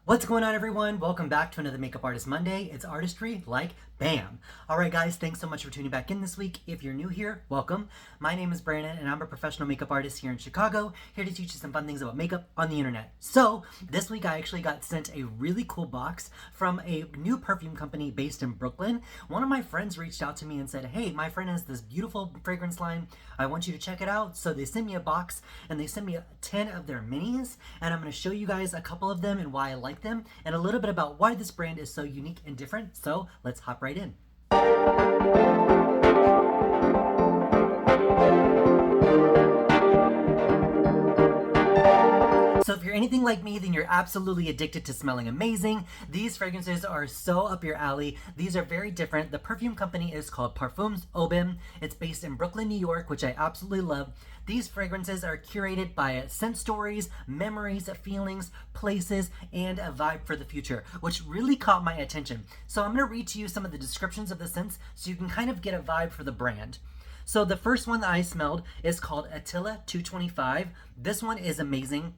What's going on, everyone? Welcome back to another Makeup Artist Monday. It's artistry like bam. All right, guys, thanks so much for tuning back in this week. If you're new here, welcome. My name is Brandon, and I'm a professional makeup artist here in Chicago, here to teach you some fun things about makeup on the internet. So, this week I actually got sent a really cool box from a new perfume company based in Brooklyn. One of my friends reached out to me and said, hey, my friend has this beautiful fragrance line. I want you to check it out. So they sent me a box, and they sent me 10 of their minis, and I'm going to show you guys a couple of them and why I like them, and a little bit about why this brand is so unique and different. So let's hop right in. So if you're anything like me, then you're absolutely addicted to smelling amazing. These fragrances are so up your alley. These are very different. The perfume company is called Parfums Obim. It's based in Brooklyn, New York, which I absolutely love. These fragrances are curated by scent stories, memories, feelings, places, and a vibe for the future, which really caught my attention. So I'm going to read to you some of the descriptions of the scents so you can kind of get a vibe for the brand. So the first one that I smelled is called Attila 225. This one is amazing.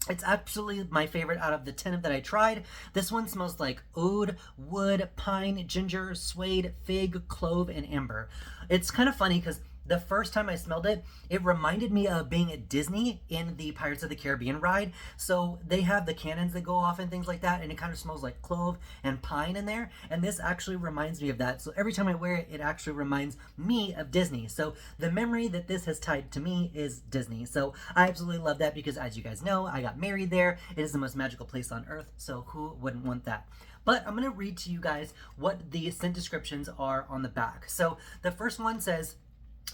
It's absolutely my favorite out of the 10 that I tried. This one smells like oud, wood, pine, ginger, suede, fig, clove, and amber. It's kind of funny because the first time I smelled it, it reminded me of being at Disney in the Pirates of the Caribbean ride. So they have the cannons that go off and things like that, and it kind of smells like clove and pine in there. And this actually reminds me of that. So every time I wear it, it actually reminds me of Disney. So the memory that this has tied to me is Disney. So I absolutely love that because, as you guys know, I got married there. It is the most magical place on earth. So who wouldn't want that? But I'm going to read to you guys what the scent descriptions are on the back. So the first one says,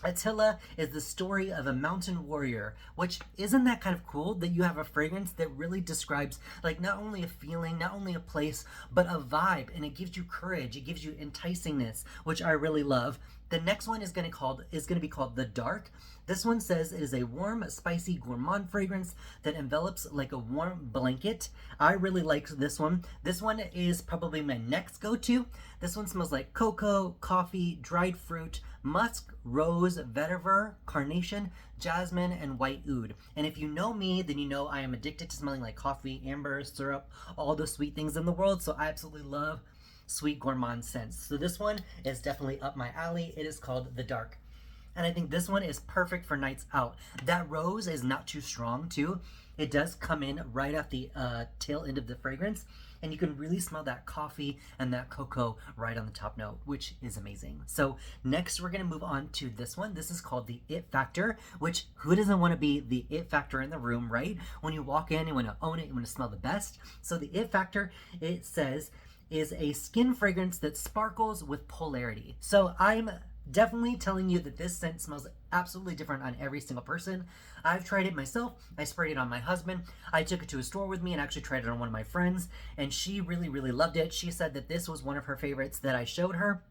Attila is the story of a mountain warrior, which isn't that kind of cool that you have a fragrance that really describes like not only a feeling, not only a place, but a vibe, and it gives you courage, it gives you enticingness, which I really love. The next one is going to be called The Dark. This one says it is a warm, spicy, gourmand fragrance that envelops like a warm blanket. I really like this one. This one is probably my next go-to. This one smells like cocoa, coffee, dried fruit, musk, rose, vetiver, carnation, jasmine, and white oud. And if you know me, then you know I am addicted to smelling like coffee, amber, syrup, all the sweet things in the world. So I absolutely love sweet gourmand scents. So this one is definitely up my alley. It is called The Dark. And I think this one is perfect for nights out. That rose is not too strong too. It does come in right at the tail end of the fragrance, and you can really smell that coffee and that cocoa right on the top note, which is amazing. So next we're gonna move on to this one. This is called the It Factor, which who doesn't wanna be the It Factor in the room, right? When you walk in, you wanna own it, you wanna smell the best. So the It Factor, it says, is a skin fragrance that sparkles with polarity. So I'm definitely telling you that this scent smells absolutely different on every single person. I've tried it myself. I sprayed it on my husband. I took it to a store with me and actually tried it on one of my friends, and she really, really loved it. She said that this was one of her favorites that I showed her.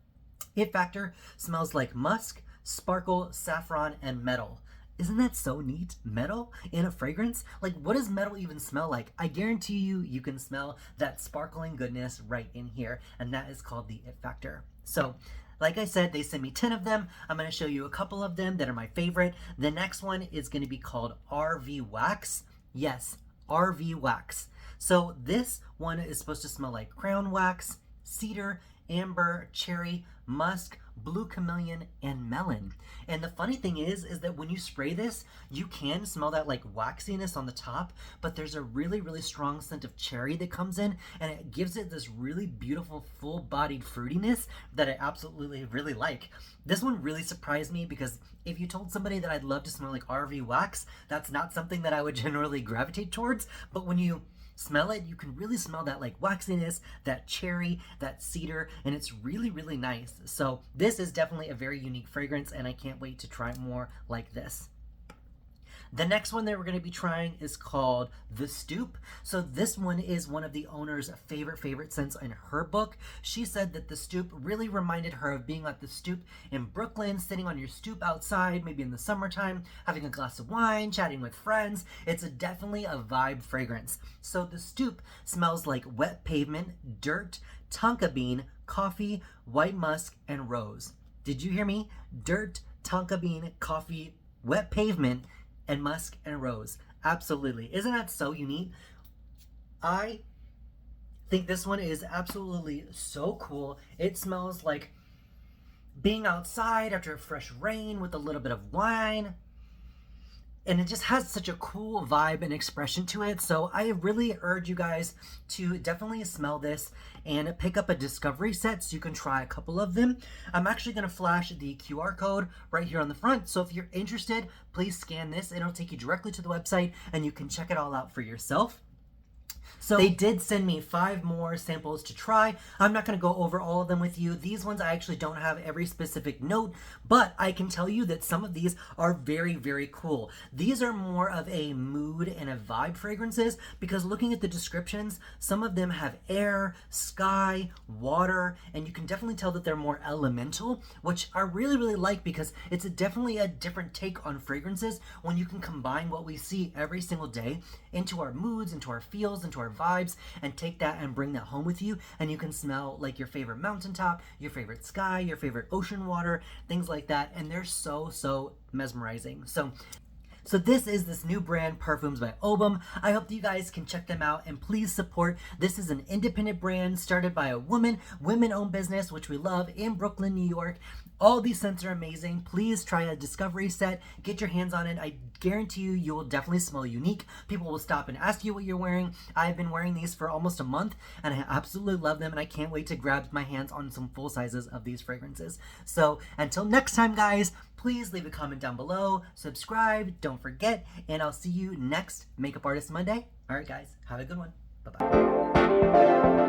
It Factor smells like musk, sparkle, saffron, and metal. Isn't that so neat? Metal in a fragrance? Like, what does metal even smell like? I guarantee you, you can smell that sparkling goodness right in here, and that is called the It Factor. So, like I said, they sent me 10 of them. I'm going to show you a couple of them that are my favorite. The next one is going to be called RV Wax. Yes, RV Wax. So this one is supposed to smell like crown wax, cedar, amber, cherry, musk, blue chameleon, and melon. And the funny thing is that when you spray this, you can smell that like waxiness on the top, but there's a really, really strong scent of cherry that comes in, and it gives it this really beautiful, full-bodied fruitiness that I absolutely really like. This one really surprised me because if you told somebody that I'd love to smell like RV wax, that's not something that I would generally gravitate towards, but when you smell it, you can really smell that like waxiness, that cherry, that cedar, and it's really, really nice. So this is definitely a very unique fragrance, and I can't wait to try more like this. The next one that we're going to be trying is called The Stoop. So this one is one of the owner's favorite scents in her book. She said that The Stoop really reminded her of being at the stoop in Brooklyn, sitting on your stoop outside, maybe in the summertime, having a glass of wine, chatting with friends. It's definitely a vibe fragrance. So The Stoop smells like wet pavement, dirt, tonka bean, coffee, white musk, and rose. Did you hear me? Dirt, tonka bean, coffee, wet pavement, and musk and rose. Absolutely. Isn't that so unique? I think this one is absolutely so cool. It smells like being outside after a fresh rain with a little bit of wine. And it just has such a cool vibe and expression to it. So I really urge you guys to definitely smell this and pick up a discovery set so you can try a couple of them. I'm actually going to flash the QR code right here on the front. So if you're interested, please scan this. It'll take you directly to the website and you can check it all out for yourself. So they did send me 5 more samples to try. I'm not going to go over all of them with you. These ones I actually don't have every specific note, but I can tell you that some of these are very, very cool. These are more of a mood and a vibe fragrances because looking at the descriptions, some of them have air, sky, water, and you can definitely tell that they're more elemental, which I really, really like because it's definitely a different take on fragrances when you can combine what we see every single day into our moods, into our feels, into our vibes, and take that and bring that home with you, and you can smell like your favorite mountaintop, your favorite sky, your favorite ocean water, things like that, and they're so mesmerizing. So this is this new brand, Parfums by Obim. I hope that you guys can check them out and please support. This is an independent brand started by a women-owned business, which we love, in Brooklyn, New York. All these scents are amazing. Please try a discovery set. Get your hands on it. I guarantee you, you will definitely smell unique. People will stop and ask you what you're wearing. I've been wearing these for almost a month and I absolutely love them and I can't wait to grab my hands on some full sizes of these fragrances. So until next time, guys, please leave a comment down below, subscribe, don't forget, and I'll see you next Makeup Artist Monday. All right, guys, have a good one. Bye-bye.